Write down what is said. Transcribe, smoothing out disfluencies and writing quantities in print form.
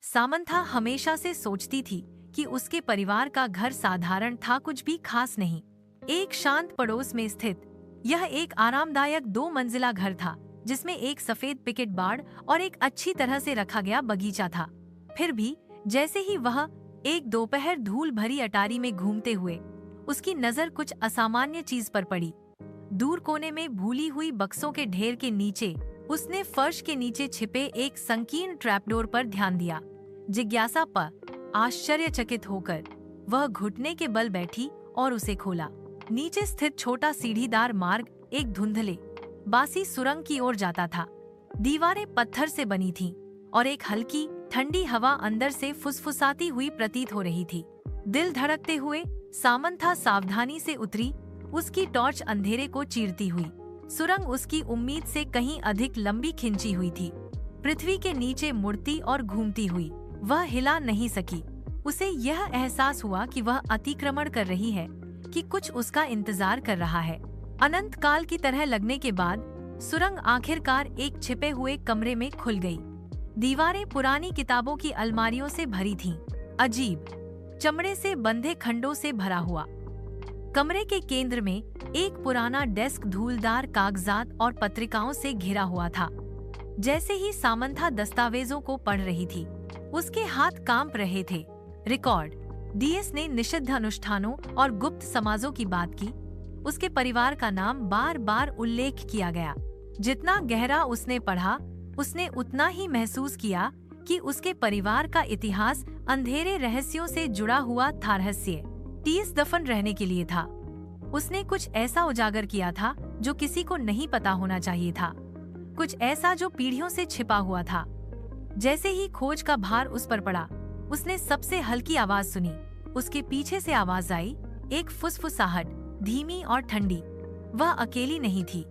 Samantha हमेशा से सोचती थी कि उसके परिवार का घर साधारण था, कुछ भी खास नहीं। एक शांत पड़ोस में स्थित यह एक आरामदायक 2 मंजिला घर था, जिसमें एक सफेद पिकेट बाड़ और एक अच्छी तरह से रखा गया बगीचा था। फिर भी जैसे ही वह एक दोपहर धूल भरी अटारी में घूमते हुए उसकी नजर कुछ असामान्य चीज पर पड़ी। दूर कोने में भूली हुई बक्सों के ढेर के नीचे उसने फर्श के नीचे छिपे एक संकीर्ण ट्रैपडोर पर ध्यान दिया। जिज्ञासा पर आश्चर्यचकित होकर वह घुटने के बल बैठी और उसे खोला। नीचे स्थित छोटा सीढ़ीदार मार्ग एक धुंधले बासी सुरंग की ओर जाता था। दीवारें पत्थर से बनी थीं और एक हल्की ठंडी हवा अंदर से फुसफुसाती हुई प्रतीत हो रही थी। दिल धड़कते हुए सामंथा सावधानी से उतरी, उसकी टॉर्च अंधेरे को चीरती हुई। सुरंग उसकी उम्मीद से कहीं अधिक लंबी खिंची हुई थी, पृथ्वी के नीचे मुड़ती और घूमती हुई। वह हिला नहीं सकी। उसे यह एहसास हुआ कि वह अतिक्रमण कर रही है, कि कुछ उसका इंतजार कर रहा है। अनंत काल की तरह लगने के बाद सुरंग आखिरकार एक छिपे हुए कमरे में खुल गई। दीवारें पुरानी किताबों की अलमारियों से भरी थीं, अजीब चमड़े से बंधे खंडों से भरा हुआ। कमरे के केंद्र में एक पुराना डेस्क धूलदार कागजात और पत्रिकाओं से घिरा हुआ था। जैसे ही सामंथा दस्तावेजों को पढ़ रही थी, उसके हाथ कांप रहे थे। रिकॉर्ड डीएस ने निषिद्ध अनुष्ठानों और गुप्त समाजों की बात की। उसके परिवार का नाम बार बार उल्लेख किया गया। जितना गहरा उसने पढ़ा, उसने उतना ही महसूस किया कि उसके परिवार का इतिहास अंधेरे रहस्यों से जुड़ा हुआ था। रहस्य 30 दफन रहने के लिए था। उसने कुछ ऐसा उजागर किया था जो किसी को नहीं पता होना चाहिए था, कुछ ऐसा जो पीढ़ियों से छिपा हुआ था। जैसे ही खोज का भार उस पर पड़ा, उसने सबसे हल्की आवाज सुनी। उसके पीछे से आवाज आई, एक फुसफुसाहट, धीमी और ठंडी। वह अकेली नहीं थी।